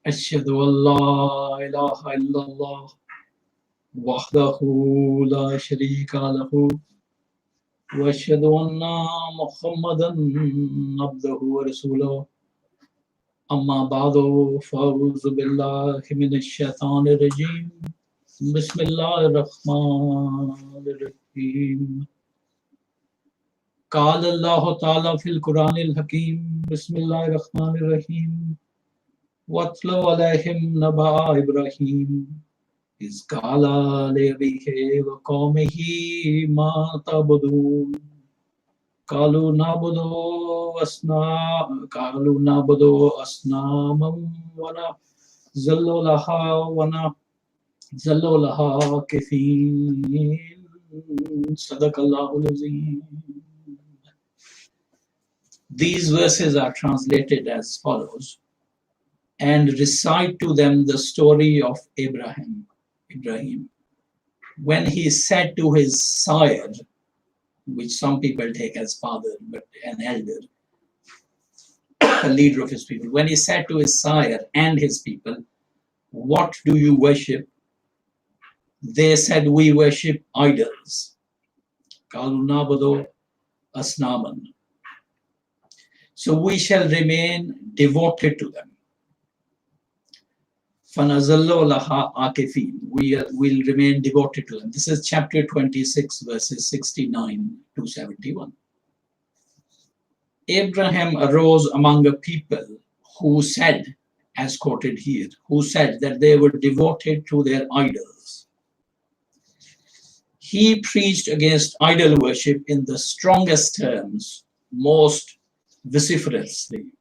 أشهد أن لا إله إلا الله وحده لا شريك له وأشهد أن محمدا عبده ورسوله أما بعد فأعوذ بالله من الشيطان الرجيم بسم الله الرحمن الرحيم قال الله تعالى في القرآن الحكيم بسم الله الرحمن الرحيم واتل عليهم نبأ إبراهيم إذ قال لأبيه وقومه ما تعبدون قالوا نعبد أصناما ونظل لها كثير صدق الله العظيم. These verses are translated as follows: and recite to them the story of Ibrahim, when he said to his sire, which some people take as father, but an elder, a leader of his people, when he said to his sire and his people, what do you worship? They said, we worship idols. قالوا نعبد أصناما. So we shall remain devoted to them. فَنَظَلُّ لَهَا عَاكِفِينَ. We will remain devoted to them. This is chapter 26, verses 69 to 71. Abraham arose among a people who said, as quoted here, who said that they were devoted to their idols. He preached against idol worship in the strongest terms, most vociferously.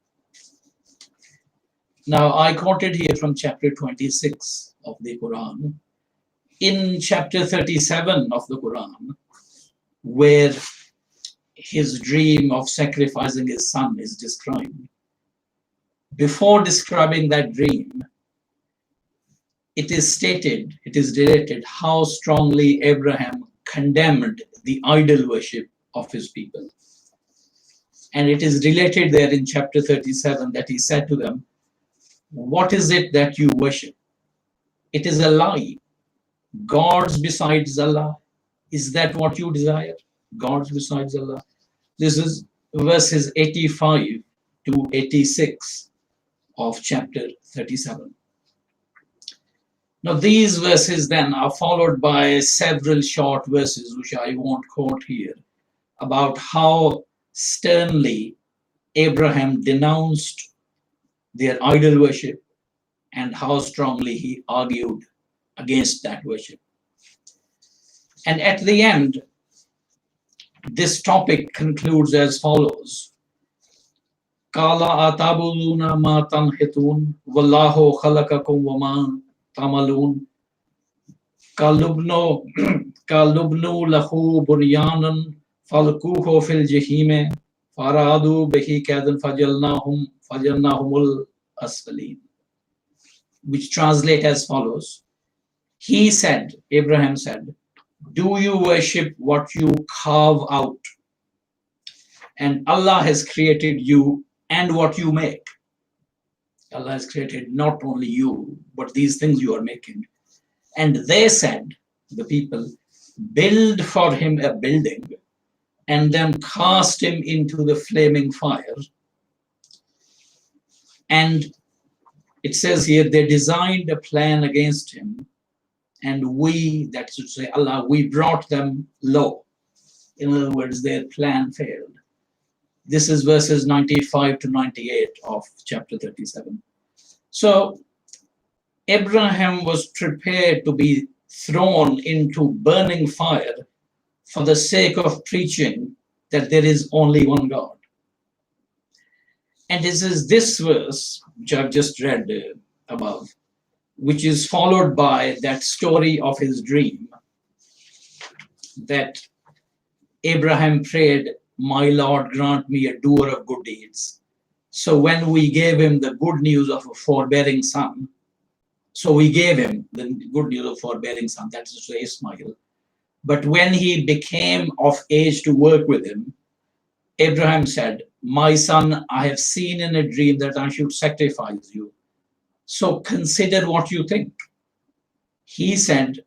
Now, I quoted here from chapter 26 of the Quran. In chapter 37 of the Quran, where his dream of sacrificing his son is described, before describing that dream, it is stated, it is related how strongly Abraham condemned the idol worship of his people. And it is related there in chapter 37 that he said to them, what is it that you worship? It is a lie. Gods besides Allah. Is that what you desire? Gods besides Allah. This is verses 85 to 86 of chapter 37. Now these verses then are followed by several short verses, which I won't quote here, about how sternly Abraham denounced their idol worship and how strongly he argued against that worship. And at the end, this topic concludes as follows: Qala atabuduna ma tanhitun wallahu khalaqakum wa ma tamalun kalubnu lahu bunyanan falquhu fil jahime faradu bihi kadan fajalnahumul asfalin, which translate as follows: he said, Abraham said, do you worship what you carve out? And Allah has created you and what you make. Allah has created not only you, but these things you are making. And they said, the people, build for him a building and then cast him into the flaming fire. And it says here, they designed a plan against him, and we, that should say Allah, we brought them low. In other words, their plan failed. This is verses 95 to 98 of chapter 37. So Abraham was prepared to be thrown into burning fire for the sake of preaching that there is only one God. And this is this verse, which I've just read above, which is followed by that story of his dream, that Abraham prayed, my Lord, grant me a doer of good deeds. So when we gave him the good news of a forbearing son, so we gave him the good news of forbearing son, that is to say Ismail. But when he became of age to work with him, Abraham said, my son, I have seen in a dream that I should sacrifice you. So consider what you think. He said,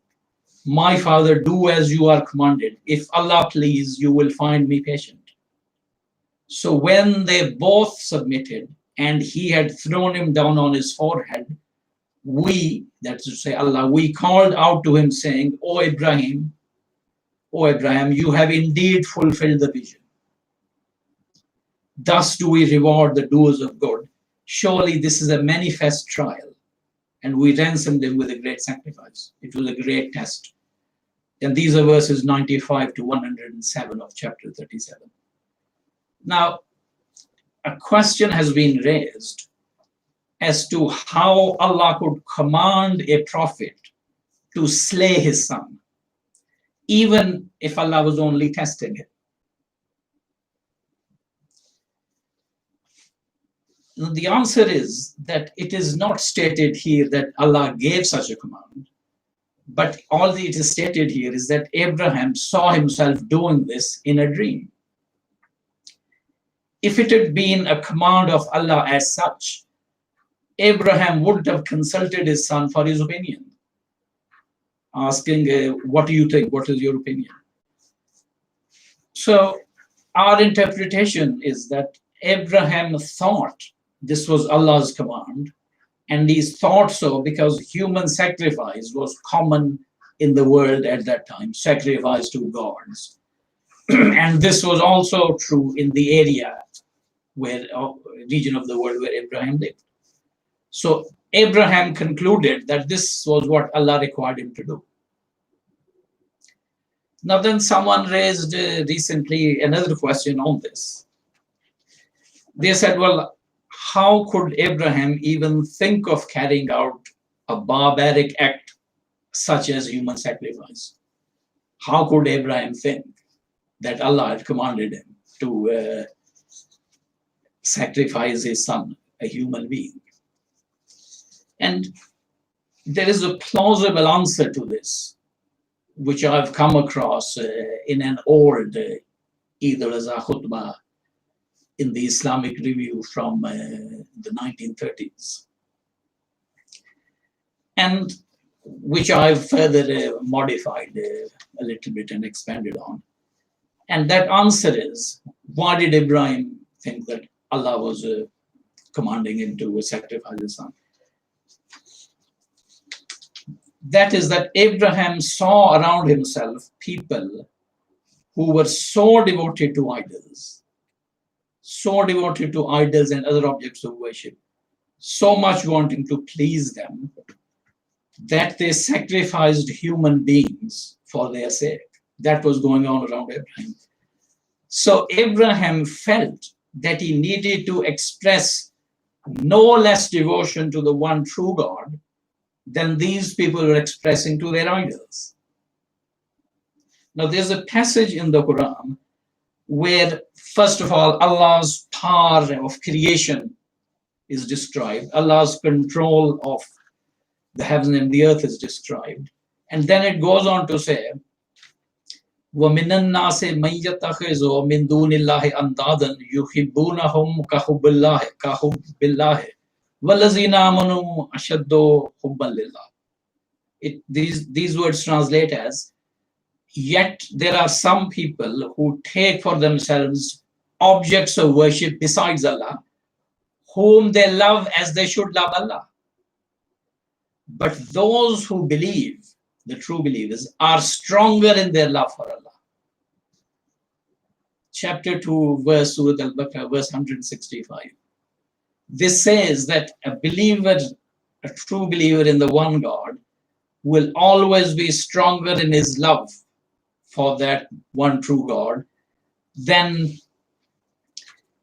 my father, do as you are commanded. If Allah please, you will find me patient. So when they both submitted and he had thrown him down on his forehead, we, that's to say Allah, we called out to him saying, O Ibrahim, you have indeed fulfilled the vision. Thus do we reward the doers of good. Surely this is a manifest trial, and we ransomed him with a great sacrifice. It was a great test. And these are verses 95 to 107 of chapter 37. Now, a question has been raised as to how Allah could command a prophet to slay his son, even if Allah was only testing him. The answer is that it is not stated here that Allah gave such a command, but all that it is stated here is that Abraham saw himself doing this in a dream. If it had been a command of Allah as such, Abraham would have consulted his son for his opinion, asking, what do you think? What is your opinion? So our interpretation is that Abraham thought this was Allah's command, and he thought so because human sacrifice was common in the world at that time, sacrifice to gods. And this was also true in the area where, region of the world where Abraham lived. So Abraham concluded that this was what Allah required him to do. Now then someone raised recently another question on this. They said, well, how could Abraham even think of carrying out a barbaric act such as human sacrifice? How could Abraham think that Allah had commanded him to sacrifice his son, a human being? And there is a plausible answer to this, which I've come across in an old, either as a khutbah in the Islamic Review from the 1930s, and which I've further modified a little bit and expanded on. And that answer is, why did Ibrahim think that Allah was commanding him to sacrifice his son? That is that Abraham saw around himself people who were so devoted to idols and other objects of worship, so much wanting to please them, that they sacrificed human beings for their sake. That was going on around Abraham. So Abraham felt that he needed to express no less devotion to the one true God than these people were expressing to their idols. Now there's a passage in the Quran where, first of all, Allah's power of creation is described, Allah's control of the heaven and the earth is described, and then it goes on to say, وَمِنَ النَّاسِ مَن يَتَّخِذُ مِن دُونِ اللَّهِ أَندَادًا يُحِبُّونَهُمْ كَحُبِّ اللَّهِ وَالَّذِينَ آمَنُوا أَشَدُّ حُبًّا لِلَّهِ. These words translate as, yet there are some people who take for themselves objects of worship besides Allah, whom they love as they should love Allah. But those who believe, the true believers, are stronger in their love for Allah. Chapter 2, verse Surah Al-Baqarah, verse 165. This says that a believer, a true believer in the one God, will always be stronger in his love for that one true God than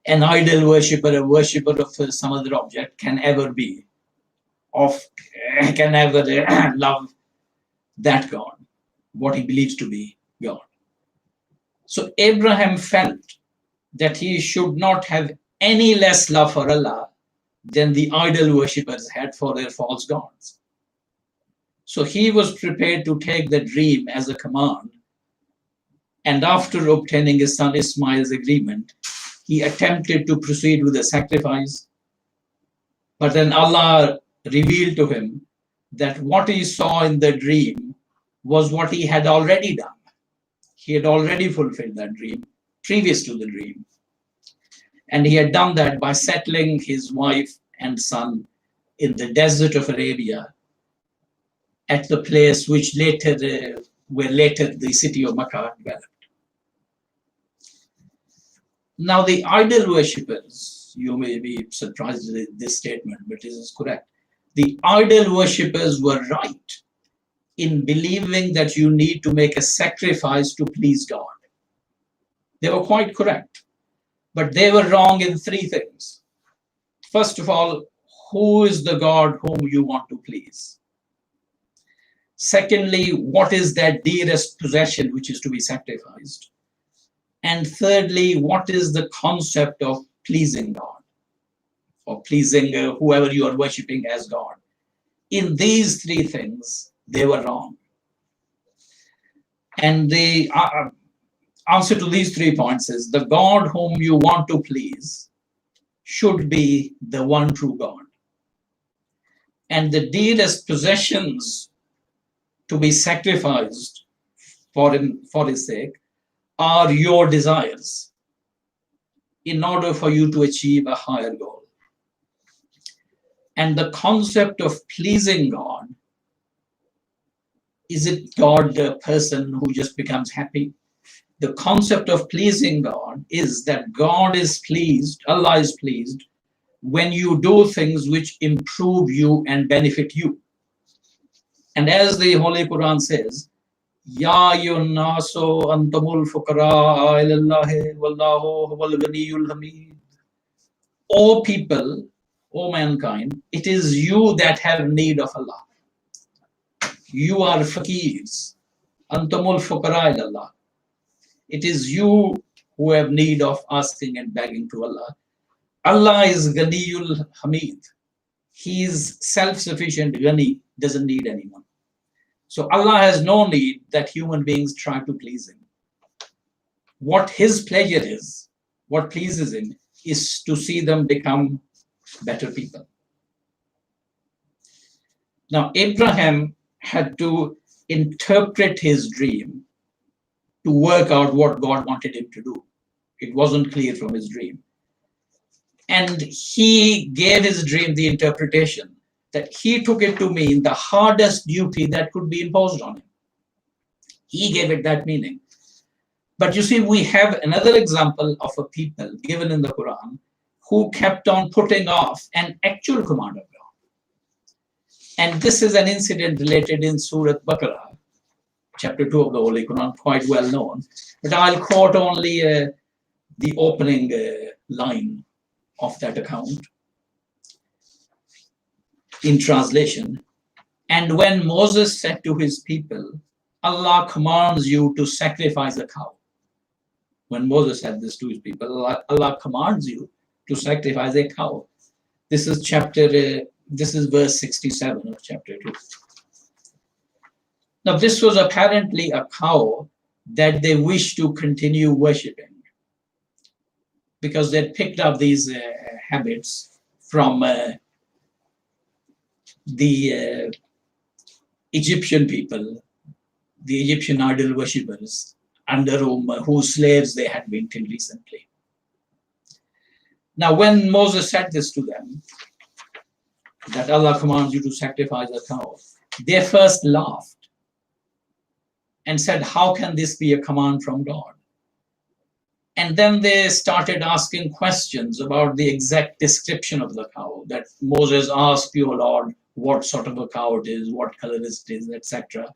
an idol worshipper, a worshipper of some other object can ever be, can ever love that God, what he believes to be God. So Abraham felt that he should not have any less love for Allah than the idol worshippers had for their false gods. So he was prepared to take the dream as a command, and after obtaining his son Ismail's agreement, he attempted to proceed with the sacrifice. But then Allah revealed to him that what he saw in the dream was what he had already done. He had already fulfilled that dream previous to the dream. And he had done that by settling his wife and son in the desert of Arabia at the place which where later the city of Makkah developed. Now, the idol worshippers, you may be surprised at this statement, but this is correct. The idol worshippers were right in believing that you need to make a sacrifice to please God. They were quite correct, but they were wrong in three things. First of all, who is the God whom you want to please? Secondly, what is that dearest possession which is to be sacrificed? And thirdly, what is the concept of pleasing God or pleasing whoever you are worshipping as God? In these three things, they were wrong. And the answer to these 3 points is the God whom you want to please should be the one true God. And the dearest possessions to be sacrificed for his sake are your desires in order for you to achieve a higher goal. And the concept of pleasing God, is it God the person who just becomes happy? The concept of pleasing God is that God is pleased, Allah is pleased, when you do things which improve you and benefit you. And as the Holy Quran says, Ya ayyuhan nasu antumul fuqara ilallahi wallahu huwal ghaniyyul hamid. O people, O mankind, it is you that have need of Allah. You are faqirs. Antumul fuqara ilallah. It is you who have need of asking and begging to Allah. Allah is Ghaniyul Hamid. He is self-sufficient. Ghani doesn't need anyone. So Allah has no need that human beings try to please him. What his pleasure is, what pleases him, is to see them become better people. Now, Abraham had to interpret his dream to work out what God wanted him to do. It wasn't clear from his dream. And he gave his dream the interpretation that he took it to mean the hardest duty that could be imposed on him. He gave it that meaning. But you see, we have another example of a people given in the Quran who kept on putting off an actual command of God. And this is an incident related in Surah Baqarah, chapter 2 of the Holy Quran, quite well known. But I'll quote only the opening line of that account in translation. And when Moses said to his people, Allah commands you to sacrifice a cow. When Moses said this to his people, Allah commands you to sacrifice a cow. This is verse 67 of chapter 2. Now, this was apparently a cow that they wished to continue worshipping because they'd picked up these habits from the Egyptian people, the Egyptian idol worshippers, under whose slaves they had been till recently. Now, when Moses said this to them, that Allah commands you to sacrifice a cow, they first laughed and said, how can this be a command from God? And then they started asking questions about the exact description of the cow, that Moses asked you, Lord, what sort of a cow it is, what color it is, etc.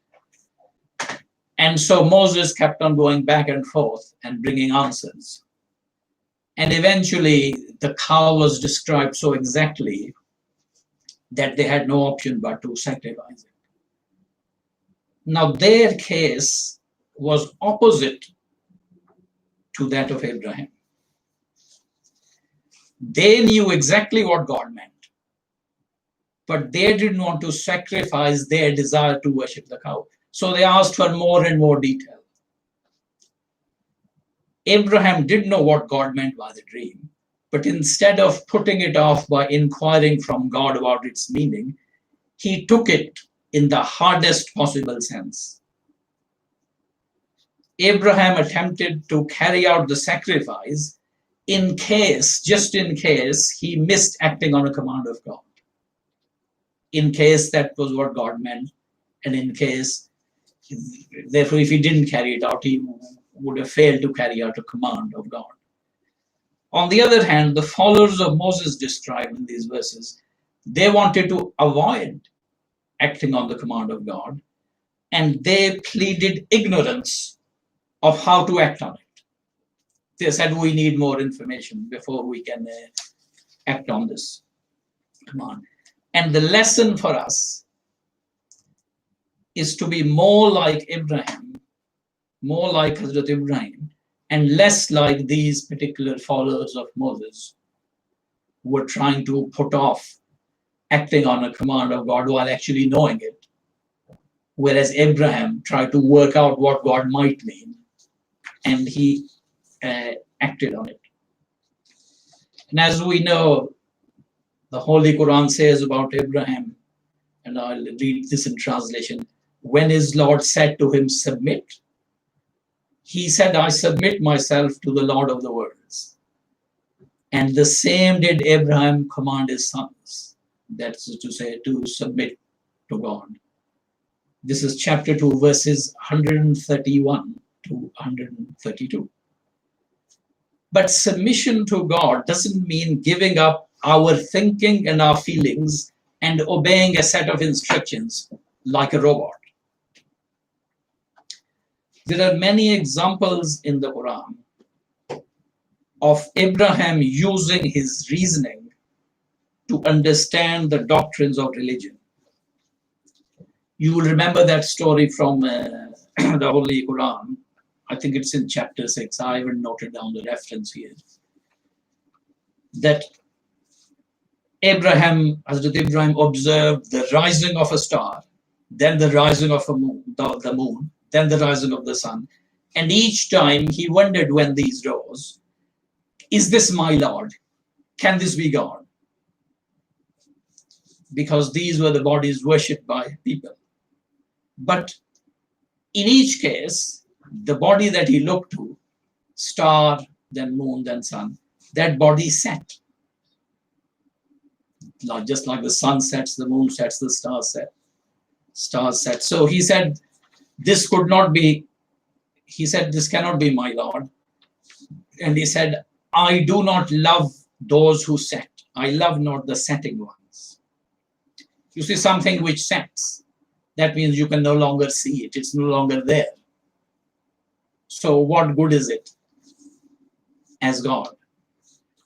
And so Moses kept on going back and forth and bringing answers. And eventually the cow was described so exactly that they had no option but to sacrifice it. Now their case was opposite to that of Abraham. They knew exactly what God meant, but they didn't want to sacrifice their desire to worship the cow. So they asked for more and more detail. Abraham did know what God meant by the dream, But instead of putting it off by inquiring from God about its meaning, he took it in the hardest possible sense. Abraham attempted to carry out the sacrifice in case, just in case, he missed acting on a command of God. In case that was what God meant, and in case, therefore, if he didn't carry it out, he would have failed to carry out a command of God. On the other hand, the followers of Moses described in these verses, they wanted to avoid acting on the command of God, and they pleaded ignorance of how to act on it. They said, we need more information before we can act on this command. And the lesson for us is to be more like Abraham, more like Hazrat Ibrahim, and less like these particular followers of Moses who were trying to put off acting on a command of God while actually knowing it. Whereas Abraham tried to work out what God might mean, and he acted on it. And as we know, the Holy Quran says about Abraham, and I'll read this in translation, when his Lord said to him, submit, he said, I submit myself to the Lord of the worlds. And the same did Abraham command his sons, that's to say, to submit to God. This is chapter 2, verses 131 to 132. But submission to God doesn't mean giving up our thinking and our feelings and obeying a set of instructions like a robot. There are many examples in the Quran of Abraham using his reasoning to understand the doctrines of religion. You will remember that story from the Holy Quran. I think it's in chapter 6. I haven't noted down the reference here. That Hazrat Ibrahim observed the rising of a star, then the rising of the moon, then the rising of the sun. And each time he wondered when these rose, is this my Lord? Can this be God? Because these were the bodies worshipped by people. But in each case, the body that he looked to, star, then moon, then sun, that body set. Just like the sun sets, the moon sets, the stars set. So he said, this cannot be my Lord. And he said, I do not love those who set. I love not the setting ones. You see, something which sets, that means you can no longer see it. It's no longer there. So what good is it as God?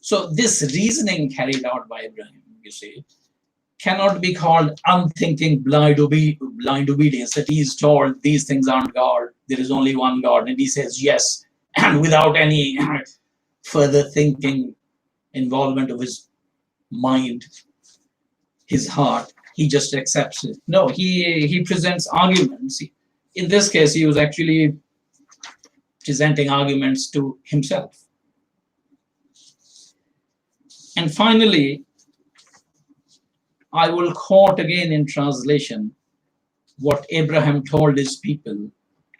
So this reasoning carried out by Abraham, you see, cannot be called unthinking blind obedience, that he is told these things aren't God, there is only one God, and he says yes, and without any further thinking, involvement of his mind, his heart, he just accepts it. No, he presents arguments. In this case, he was actually presenting arguments to himself. And finally, I will quote again in translation what Abraham told his people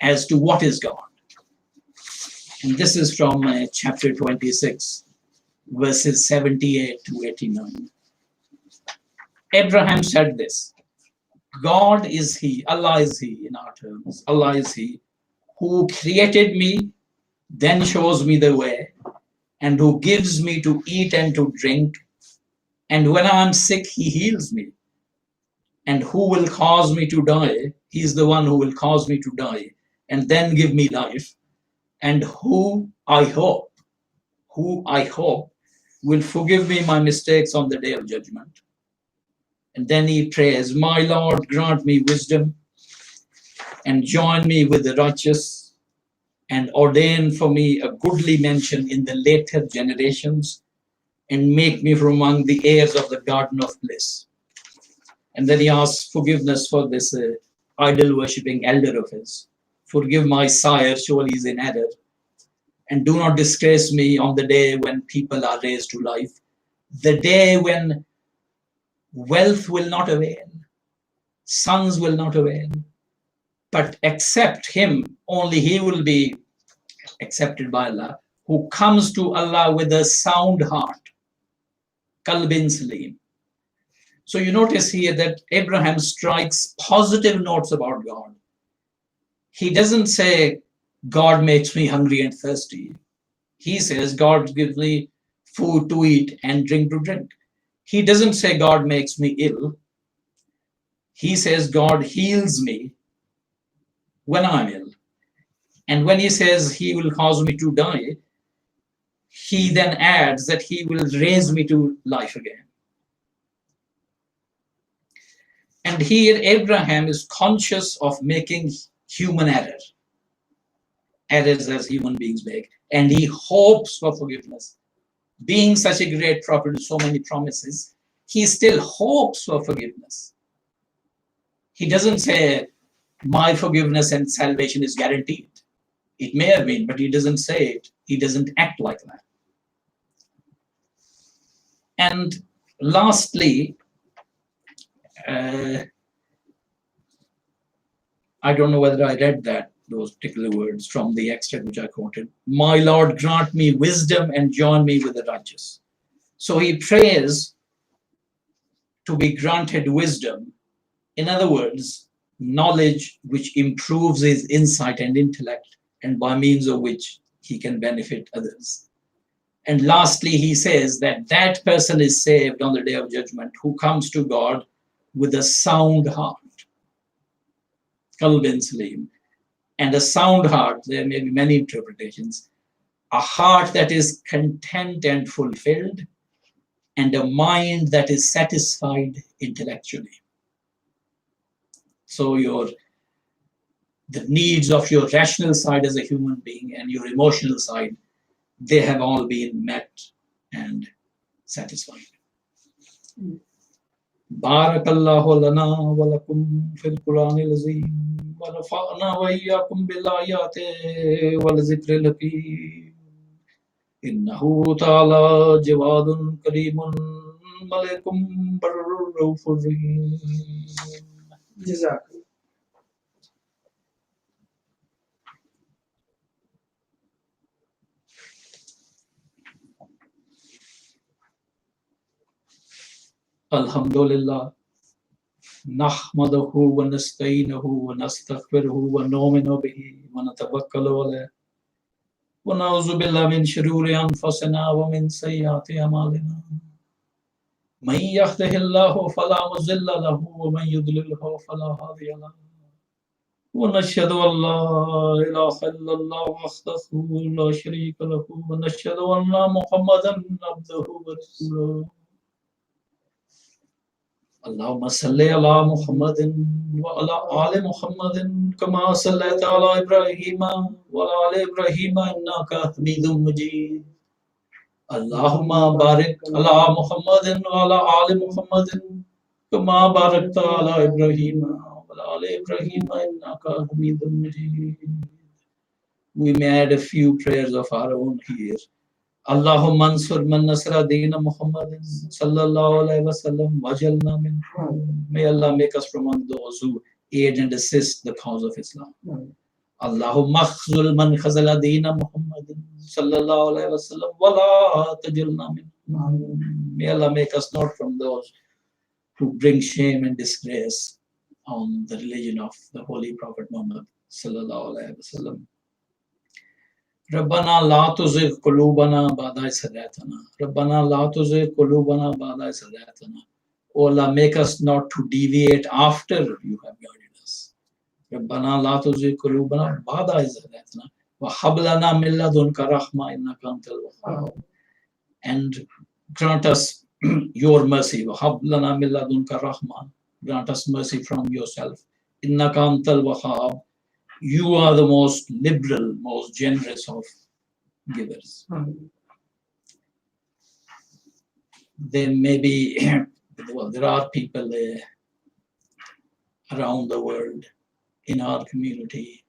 as to what is God. And this is from chapter 26, verses 78 to 89. Abraham said this, God is He, Allah is He in our terms, Allah is He who created me, then shows me the way, and who gives me to eat and to drink, and when I am sick, He heals me. And who will cause me to die? He is the one who will cause me to die, and then give me life, and who I hope will forgive me my mistakes on the day of judgment. And then he prays, my Lord, grant me wisdom and join me with the righteous and ordain for me a goodly mention in the later generations and make me from among the heirs of the garden of bliss. And then he asks forgiveness for this idol worshipping elder of his. Forgive my sire, surely he's in error. And do not disgrace me on the day when people are raised to life, the day when wealth will not avail, sons will not avail, but accept him, only he will be accepted by Allah, who comes to Allah with a sound heart, qalbin salim. So you notice here that Abraham strikes positive notes about God. He doesn't say, God makes me hungry and thirsty. He says, God gives me food to eat and drink to drink. He doesn't say, God makes me ill. He says, God heals me when I'm ill. And when he says he will cause me to die, he then adds that he will raise me to life again. And here Abraham is conscious of making human errors as human beings make, and he hopes for forgiveness. Being such a great prophet with so many promises, he still hopes for forgiveness. He doesn't say, my forgiveness and salvation is guaranteed. It may have been, but he doesn't say it. He doesn't act like that. And lastly, I don't know whether I read those particular words from the extract which I quoted. My Lord, grant me wisdom and join me with the righteous. So he prays to be granted wisdom. In other words, knowledge which improves his insight and intellect, and by means of which he can benefit others. And lastly, he says that that person is saved on the day of judgment who comes to God with a sound heart. Qalbin salim. And a sound heart, there may be many interpretations, a heart that is content and fulfilled, and a mind that is satisfied intellectually. So the needs of your rational side as a human being and your emotional side, they have all been met and satisfied. Barakallahu lana wa lakum fil Qur'anil Azim wa nafa'na wa iyyakum bil ayati wal zikril hakim. Innahu ta'ala jawadun karimun malikum barrufur rahim. Jazakallah. Alhamdulillah, nahmaduhu wa nasta'inuhu wa nastaghfiruhu wa nu'minu bihi wa natawakkalu alayhi wa na'udzu billahi min shururi anfusina wa min sayyiati a'malina. Man yahdihillahu fala mudilla lahu wa man yudlilhu fala hadiya lahu. Wa nashhadu an la ilaha illallah wahdahu la sharika lahu wa nashhadu anna Muhammadan abduhu wa rasuluhu. Allahumma salli ala Muhammadin wa ala ali Muhammadin kama sallaita ala Ibrahim wa ala ali Ibrahim innaka Hamidum Majid. Allahumma barik ala Muhammadin wa ala ali Muhammadin kama barakta ala Ibrahim wa ala ali Ibrahim innaka Hamidum Majid. We may add a few prayers of our own here. Allahumma ansur man nasra deena Muhammadin sallallahu alayhi wa sallam wajalna minhum. May Allah make us from among those who aid and assist the cause of Islam. Allahumma khzul man khazala deena Muhammadin sallallahu alayhi wa sallam wala tajilna minhum. May Allah make us not from those who bring shame and disgrace on the religion of the Holy Prophet Muhammad sallallahu alayhi wa sallam. Rabbana la tuzigh qulubana ba'da idh hadaytana. Rabbana la tuzigh qulubana ba'da idh hadaytana. O Allah, make us not to deviate after you have guided us. Rabbana la tuzigh qulubana ba'da idh hadaytana wa hab lana min ladunka rahma innaka antal wahhab. And grant us your mercy. Wa hab lana min ladunka rahma. Grant us mercy from yourself. Innaka antal wahhab. You are the most liberal, most generous of givers. There may be, well, there are people around the world, in our community,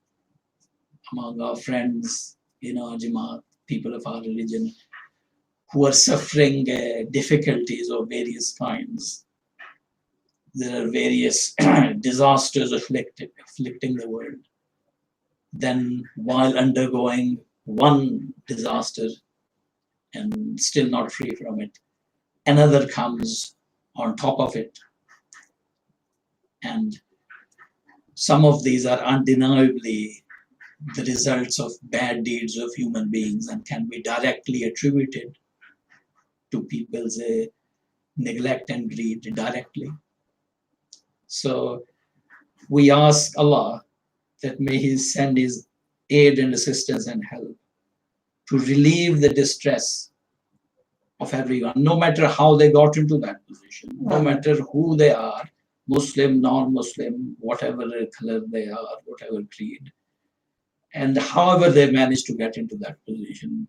among our friends, in our Jamaat, people of our religion who are suffering difficulties of various kinds. There are various disasters afflicting the world. Then, while undergoing one disaster and still not free from it, another comes on top of it. And some of these are undeniably the results of bad deeds of human beings and can be directly attributed to people's neglect and greed directly. So we ask Allah that may He send His aid and assistance and help to relieve the distress of everyone, no matter how they got into that position, no matter who they are, Muslim, non-Muslim, whatever color they are, whatever creed, and however they managed to get into that position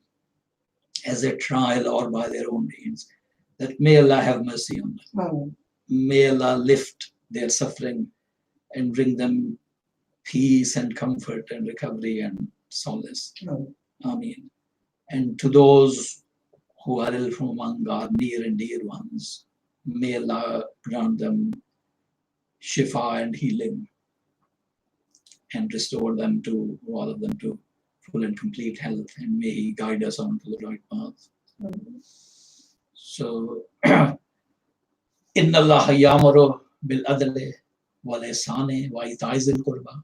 as a trial or by their own deeds, that may Allah have mercy on them. May Allah lift their suffering and bring them peace and comfort and recovery and solace. Ameen. And to those who are ill from among our near and dear ones, may Allah grant them shifa and healing and restore them to, all of them, to full and complete health, and may He guide us onto the right path. So, Inna Allah ya'muru bil adli wal ihsani wa ita'i zil qurba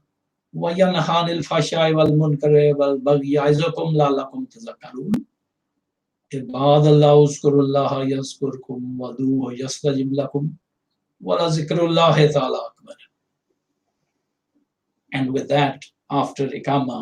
wa yanha 'anil fahsha'i wal munkari wal bagyi ya'izukum la'allakum tadhakkarun. Ibadallah uzkurullaha yazkurkum waduhu yastajib lakum wa la zikrullahi ta'ala akbar. And with that, after Iqamah,